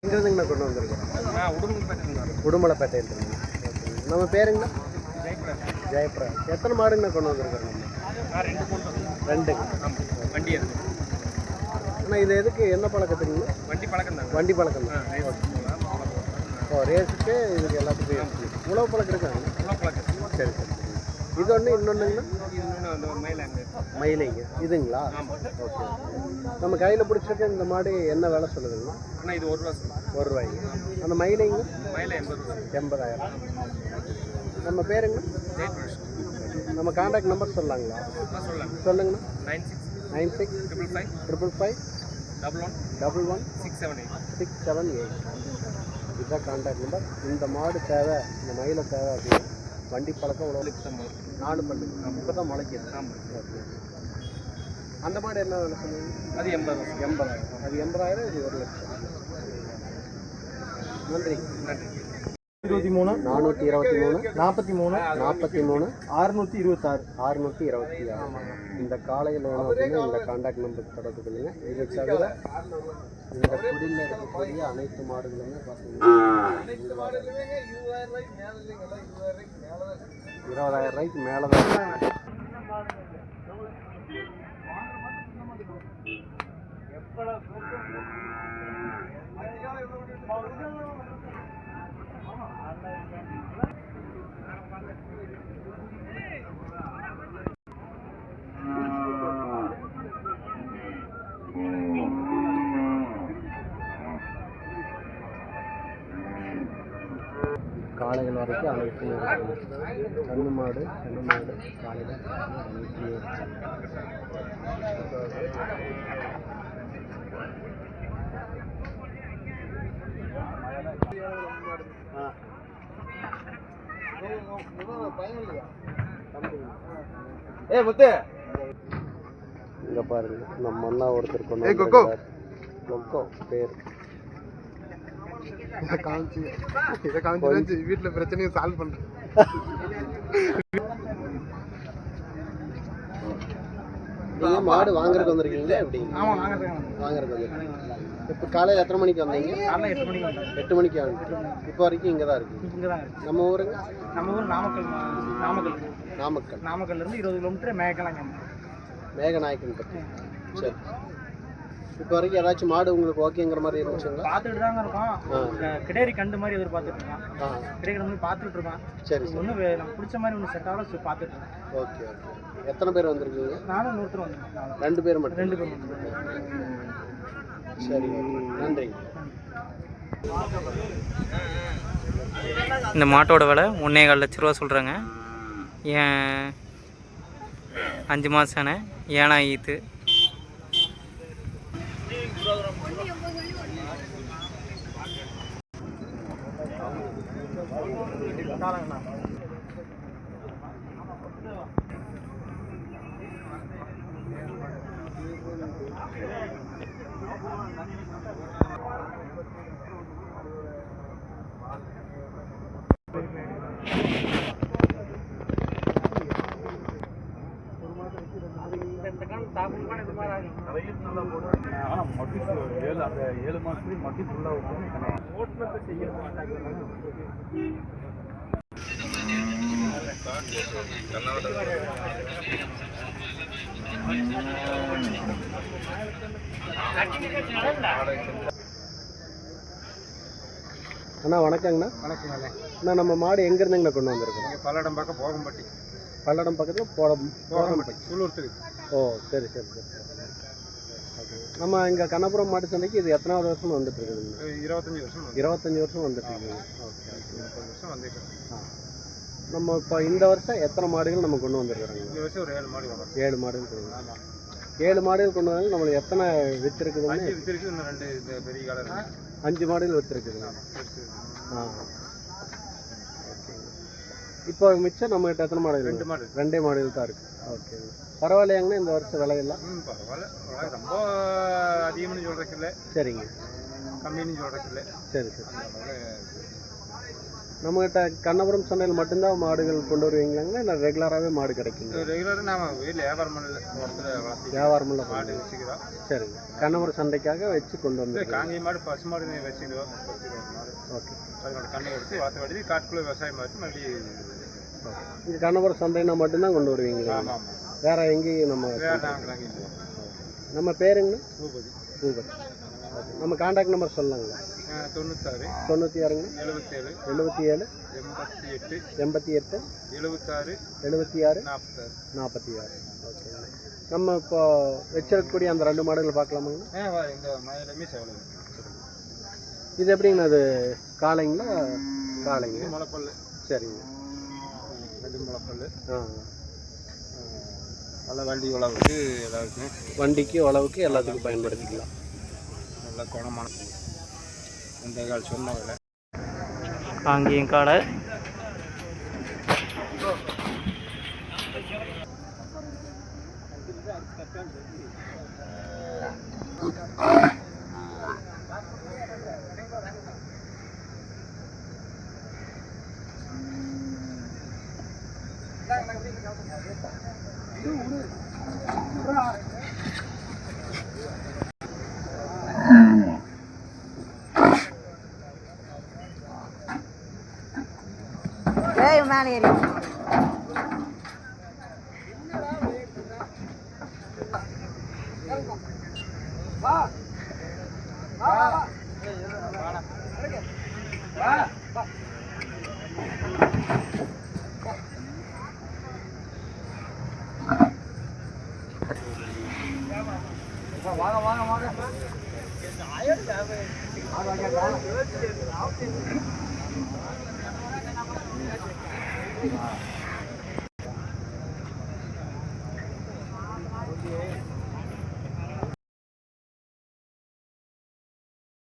எங்கேருந்துங்கண்ணா கொண்டு வந்திருக்கோம்? உடுமலைப்பேட்டையில் இருக்குங்க. நம்ம பேருங்கண்ணா? ஜெயபிரகாஷ். எத்தனை மாடுங்கண்ணா கொண்டு வந்திருக்கோம் நம்ம? 2. வண்டி இருக்கு அண்ணா. இது எதுக்கு, என்ன பழக்கத்துக்குங்கண்ணா? வண்டி பழக்கம் தான். ஓ, ரேஸுக்கு இதுக்கு எல்லாத்துக்கும் இருக்குது. உழவு பழக்கம் இருக்காங்க. சரி சரி. இது ஒன்று, இன்னொன்றுங்கண்ணா? மயிலைங்க இதுங்களா? ஓகே. நம்ம கையில் பிடிச்சிருக்க இந்த மாடு என்ன விலை சொல்லுதுங்கண்ணா? இது 1 ரூபா. 1 ரூபாய்ங்க. அந்த மயிலைங்க? 80,000. நம்ம பேருங்கண்ணா? நம்ம கான்டாக்ட் நம்பர் சொல்லலாங்களா? சொல்லுங்கண்ணா. 96 555 11 678. இதுதான் கான்டாக்ட் நம்பர். இந்த மாடு தேவை, இந்த மயிலை தேவை அப்படின்னு வண்டி பழக்கம் உழவு 4 பல்லு இப்போ தான் முளைக்கிது. ஓகே. அந்த மாடு என்ன விலை சொல்லுங்க? அது 80,000. அது 80,000. இது 1,00,000. நன்றி. 23 423 43 43 626 626. இந்த காலையில் வேணும் அப்படின்னா இந்த கான்டாக்ட் நம்பருக்கு தொடர்பு கொள்ளுங்க. இதை தவிர இந்த குடியில் இருக்கக்கூடிய அனைத்து மாடுகளுமே பார்த்தீங்கன்னா 20,000 ரூபாய்க்கு மேலே தான். காளைகள் வரைக்கும் அனைத்துமே இருக்குது. கண்ணு மாடு காலையில் அனைத்துமே இருக்குது. இங்கே பாருங்க, நம்ம அண்ணா ஒருத்தர் கொக்கோ பேர் இதை காமிச்சு வீட்டில் பிரச்சனையை சால்வ் பண்ணுறேன். நீங்கள் மாடு வாங்குறதுக்கு வந்திருக்கீங்களா எப்படி? ஆமாம், வாங்குறதுக்கு வந்துருக்கீங்க. இப்போ காலையில் எத்தனை மணிக்கு வந்தீங்க? 8 மணிக்கு வந்துட்டு இப்போ வரைக்கும் இங்கே தான் இருக்குது. நம்ம ஊருங்க? நம்ம ஊர் நாமக்கல்லேருந்து 20 கிலோமீட்டர் மேகநாயக்கன் பற்றி. சரி. இப்போ வரைக்கும் ஏதாச்சும் மாடு உங்களுக்கு ஓகேங்கிற மாதிரி இருந்துச்சுங்களா? பார்த்துட்டு தாங்க இருக்கோம். கிடேரி கண்டு மாதிரி எதிர்பார்த்துட்டு இருக்கோம். கிடேரி கண்டு பார்த்துட்டு இருக்கோம். சரி. ஒன்று நமக்கு பிடிச்ச மாதிரி ஒன்று செட் ஆகல பார்த்துட்டு இருக்கோம். Okay okay. எத்தனை பேர் வந்திருக்கீங்க? நானும் ஒருத்தர் வந்திருக்கேன். 2 பேர் மட்டும்? 2 பேர் மட்டும். சரி, நன்றி. இந்த மாட்டோட விலை 1.25 லட்ச ரூபா சொல்கிறாங்க. ஏன் 5 மாதம் ஏனா ஈத்து. அந்த 7 மாதத்துலேயும் மட்டி ஃபுல்லாக ஓட்டுநத்தை செய்ய அண்ணா வணக்கங்கண்ணா. வணக்கங்கண்ணே. அண்ணா, நம்ம மாடு எங்கேருந்துங்கண்ணா கொண்டு வந்திருக்கோம்? பல்லடம் பக்கம் போகம்பட்டி. பல்லடம் பக்கத்தில் போகம்பட்டி சூலூர். ஓ, சரி சரி சரி. நம்ம இங்கே கண்ணபுரம் மாட்டு சந்தைக்கு இது எத்தனாவது வருஷம் வந்துட்டு இருக்குதுங்க? 25 வருஷம். 25 வருஷம் வந்துட்டு இருக்குங்க. ஓகே. 25 வருஷம் வந்துருக்கோம். நம்ம இப்போ இந்த வருஷம் எத்தனை மாடுகள் நம்ம கொண்டு வந்துருக்குறோங்க? இந்த வருஷம் ஒரு 7 மாடு வரும். 7 மாடுகள் கொண்டு வரோம். 7 மாடுகள் கொண்டு வந்தாலும் நம்மளுக்கு எத்தனை விற்றுருக்குதுங்க? 5 விற்றுருக்கு. இன்னும் 2 பெரிய காலம் இருக்குது. 5 மாடுகள் விற்றுருக்குதுங்க. ஓகேங்க. இப்போ மிச்சம் நம்மகிட்ட எத்தனை மாடுகள்? 2 மாடு. 2 மாடுகள் தான் இருக்குது. ஓகேங்க. பரவாயில்லையாங்கண்ணா இந்த வருஷம் விலையெல்லாம்? பரவாயில்ல. ரொம்ப அதிகம்னு சொல்கிறதுக்கு இல்லை. சரிங்க. கம்மின்னு சொல்கிறதுக்கு இல்லை. சரி சரி. நம்மகிட்ட கண்ணபுரம் சந்தையில் மட்டும்தான் மாடுகள் கொண்டு வருவீங்களாங்களா இல்லை ரெகுலராகவே மாடு கிடைக்குங்க? ரெகுலராக நம்ம வீட்டில் வியாபாரம் பண்ணல, இடத்துல வளர்த்தி வியாபாரம் இல்லை மாடு வச்சுக்கிறோம். சரிங்க. கண்ணபுரம் சந்தைக்காக வச்சு கொண்டு வந்து. காங்கேய மாடு பசு மாடு வச்சுக்கிறோம். மாடு ஓகே. அதோட கண்ணை கொடுத்து வளர்த்து வடி காட்டுக்குள்ளே விவசாயம் பார்த்து மறுபடியும். இங்கே கண்ணபுரம் சந்தைனா மட்டும்தான் கொண்டு வருவீங்களா? ஆமாம் ஆமாம். வேற எங்கேயும் நம்ம வேறு நாங்கள் நம்ம பேருங்கண்ணா? பூபதி. பூபதி. நம்ம கான்டாக்ட் நம்பர் சொல்லலாங்களா? 96 96ங்க 77 77 88 88 76 76 46. 46. ஓகேங்க. நம்ம இப்போ வச்சிருக்கக்கூடிய அந்த 2 மாடுகள் பார்க்கலாமாங்கண்ணா? இந்த மயிலுமே சேவலும். இது எப்படிங்கண்ணா? அது காளைங்களா? காளைங்க. முளைப்பல். சரிங்க. 2 முளைப்பல். நல்லா வண்டி உழவுக்கு எல்லாருக்குமே, வண்டிக்கு உழவுக்கு எல்லாத்துக்கும் பயன்படுத்திக்கலாம். நல்ல குணமான இந்த கால் சொன்ன விலை. காங்கேயம் காளை. மேலே ஏறி வாங்க வாங்க வாங்க.